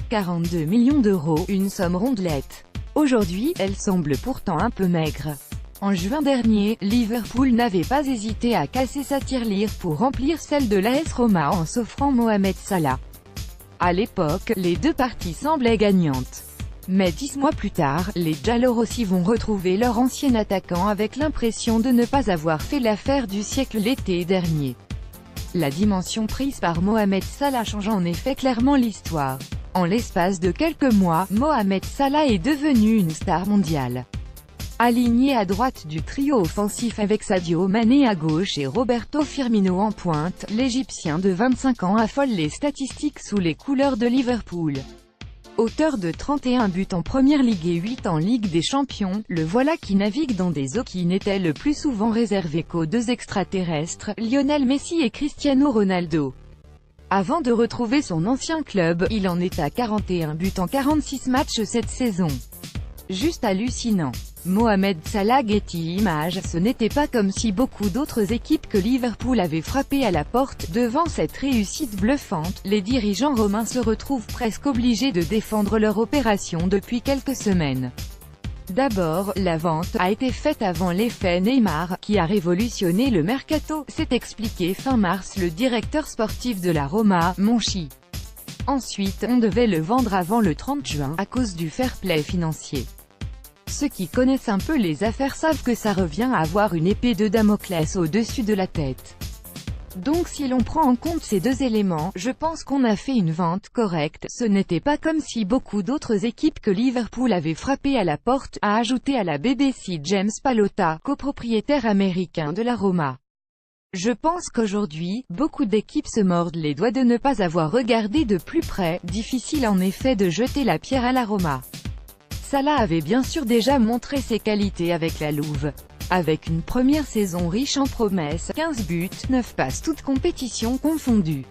42 millions d'euros, une somme rondelette. Aujourd'hui, elle semble pourtant un peu maigre. En juin dernier, Liverpool n'avait pas hésité à casser sa tirelire pour remplir celle de l'AS Roma en s'offrant Mohamed Salah. À l'époque, les deux parties semblaient gagnantes. Mais 10 mois plus tard, les Giallorossi vont retrouver leur ancien attaquant avec l'impression de ne pas avoir fait l'affaire du siècle l'été dernier. La dimension prise par Mohamed Salah change en effet clairement l'histoire. En l'espace de quelques mois, Mohamed Salah est devenu une star mondiale. Aligné à droite du trio offensif avec Sadio Mané à gauche et Roberto Firmino en pointe, l'Égyptien de 25 ans affole les statistiques sous les couleurs de Liverpool. Auteur de 31 buts en Première Ligue et 8 en Ligue des Champions, le voilà qui navigue dans des eaux qui n'étaient le plus souvent réservées qu'aux deux extraterrestres, Lionel Messi et Cristiano Ronaldo. Avant de retrouver son ancien club, il en est à 41 buts en 46 matchs cette saison. Juste hallucinant. Mohamed Salah Getty Images. Ce n'était pas comme si beaucoup d'autres équipes que Liverpool avaient frappé à la porte. Devant cette réussite bluffante, les dirigeants romains se retrouvent presque obligés de défendre leur opération depuis quelques semaines. D'abord, la vente a été faite avant l'effet Neymar, qui a révolutionné le mercato, s'est expliqué fin mars le directeur sportif de la Roma, Monchi. Ensuite, on devait le vendre avant le 30 juin, à cause du fair play financier. Ceux qui connaissent un peu les affaires savent que ça revient à avoir une épée de Damoclès au-dessus de la tête. Donc si l'on prend en compte ces deux éléments, je pense qu'on a fait une vente correcte. Ce n'était pas comme si beaucoup d'autres équipes que Liverpool avaient frappé à la porte, a ajouté à la BBC James Pallotta, copropriétaire américain de la Roma. Je pense qu'aujourd'hui, beaucoup d'équipes se mordent les doigts de ne pas avoir regardé de plus près. Difficile en effet de jeter la pierre à la Roma. Salah avait bien sûr déjà montré ses qualités avec la Louve. Avec une première saison riche en promesses, 15 buts, 9 passes toutes compétitions confondues.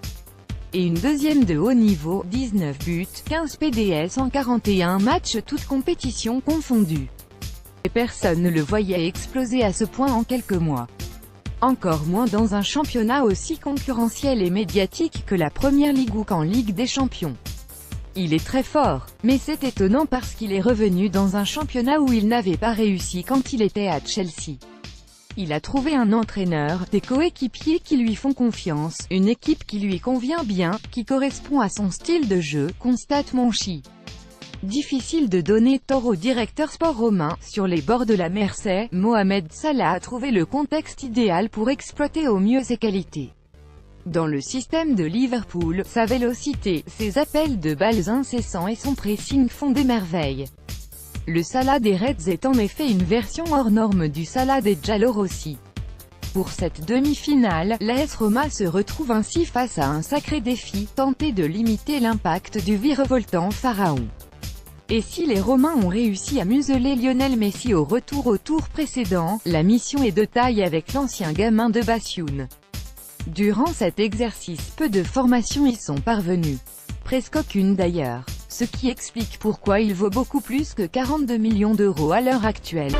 Et une deuxième de haut niveau, 19 buts, 15 PDS en 41 matchs toutes compétitions confondues. Et personne ne le voyait exploser à ce point en quelques mois. Encore moins dans un championnat aussi concurrentiel et médiatique que la Première Ligue ou qu'en Ligue des Champions. Il est très fort, mais c'est étonnant parce qu'il est revenu dans un championnat où il n'avait pas réussi quand il était à Chelsea. Il a trouvé un entraîneur, des coéquipiers qui lui font confiance, une équipe qui lui convient bien, qui correspond à son style de jeu, constate Monchi. Difficile de donner tort au directeur sport romain. Sur les bords de la Mersey, Mohamed Salah a trouvé le contexte idéal pour exploiter au mieux ses qualités. Dans le système de Liverpool, sa vélocité, ses appels de balles incessants et son pressing font des merveilles. Le Salah des Reds est en effet une version hors norme du Salah des Giallorossi. Pour cette demi-finale, l'AS Roma se retrouve ainsi face à un sacré défi, tenter de limiter l'impact du virevoltant pharaon. Et si les Romains ont réussi à museler Lionel Messi au tour précédent, la mission est de taille avec l'ancien gamin de Bassioun. Durant cet exercice, peu de formations y sont parvenues. Presque aucune d'ailleurs. Ce qui explique pourquoi il vaut beaucoup plus que 42 millions d'euros à l'heure actuelle.